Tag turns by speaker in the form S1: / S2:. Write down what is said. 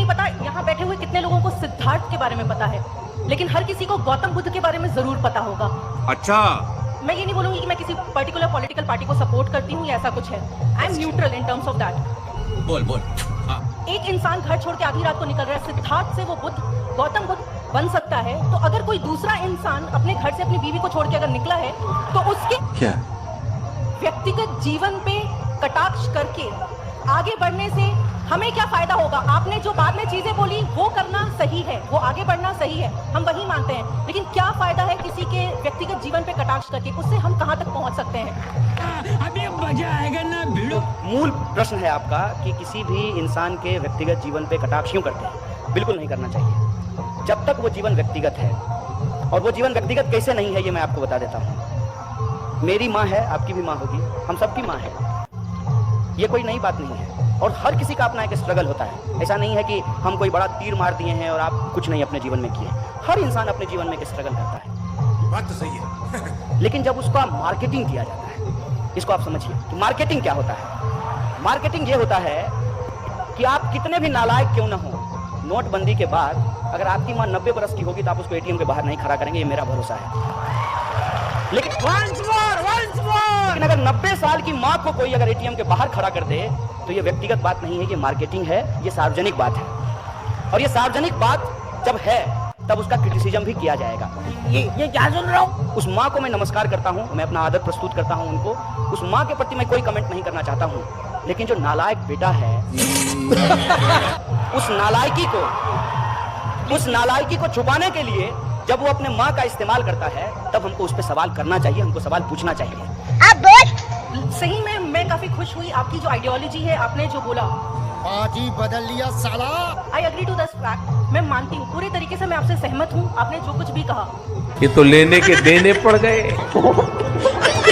S1: पता यहाँ बैठे हुए कितने लोगों को सिद्धार्थ के बारे में पता है, लेकिन हर किसी को गौतम बुद्ध के बारे में जरूर पता होगा।
S2: अच्छा,
S1: मैं ये नहीं बोलूंगी कि मैं किसी पर्टिकुलर पॉलिटिकल पार्टी को सपोर्ट करती हूँ या ऐसा कुछ है। I am neutral in terms of that.
S2: बोल बोल।
S1: एक इंसान घर छोड़ के आधी रात को निकल रहा है, सिद्धार्थ से वो बुद्ध, गौतम बुद्ध बन सकता है, तो अगर कोई दूसरा इंसान अपने घर से अपनी बीवी को छोड़ के अगर निकला है तो उसके
S2: क्या
S1: व्यक्तिगत जीवन पे कटाक्ष करके आगे बढ़ने से हमें क्या फायदा होगा? आपने जो बाद में चीजें बोली वो करना सही है, वो आगे बढ़ना सही है, हम वही मानते हैं, लेकिन क्या फायदा है किसी के व्यक्तिगत जीवन पे कटाक्ष करके? उससे हम कहां तक पहुंच सकते हैं?
S3: अभी मजा आएगा ना भिड़ो।
S4: मूल प्रश्न है आपका कि किसी भी इंसान के व्यक्तिगत जीवन पे कटाक्ष क्यों करते हैं? बिल्कुल नहीं करना चाहिए जब तक वो जीवन व्यक्तिगत है। और वो जीवन व्यक्तिगत कैसे नहीं है ये मैं आपको बता देता हूँ। मेरी माँ है, आपकी भी माँ होगी, हम सबकी माँ है, ये कोई नई बात नहीं है। और हर किसी का अपना एक स्ट्रगल होता है। ऐसा नहीं है कि हम कोई बड़ा तीर मार दिए हैं और आप कुछ नहीं अपने जीवन में किए। हर इंसान अपने जीवन में एक स्ट्रगल करता है।
S2: बात तो सही है।
S4: लेकिन जब उसका मार्केटिंग किया जाता है, इसको आप समझिए कि मार्केटिंग क्या होता है। मार्केटिंग ये होता है कि आप कितने भी नालायक क्यों ना हो, नोटबंदी के बाद अगर आपकी माँ 90 बरस की होगी तो आप उसको एटीएम के बाहर नहीं खड़ा करेंगे, ये मेरा भरोसा है। लेकिन अगर 90 साल की माँ को कोई अगर एटीएम के बाहर खड़ा कर दे तो ये व्यक्तिगत बात नहीं है, ये मार्केटिंग है, ये सार्वजनिक बात है। और ये सार्वजनिक बात जब है तब उसका क्रिटिसिज्म भी किया जाएगा।
S3: ये क्या सुन रहा हूँ?
S4: उस माँ को मैं नमस्कार करता हूँ, मैं अपना आदर प्रस्तुत करता हूँ उनको। उस माँ के प्रति मैं कोई कमेंट नहीं करना चाहता हूँ, लेकिन जो नालायक बेटा है उस नालायकी को छुपाने के लिए जब वो अपने माँ का इस्तेमाल करता है तब हमको उस पर सवाल करना चाहिए, हमको सवाल पूछना चाहिए।
S1: सही में मैं काफी खुश हुई। आपकी जो आइडियोलॉजी है, आपने जो बोला,
S3: बाजी बदल लिया साला।
S1: I agree to this fact. मैं मानती हूँ, पूरे तरीके से मैं आपसे सहमत हूँ, आपने जो कुछ भी कहा।
S5: ये तो लेने के देने पड़ गए।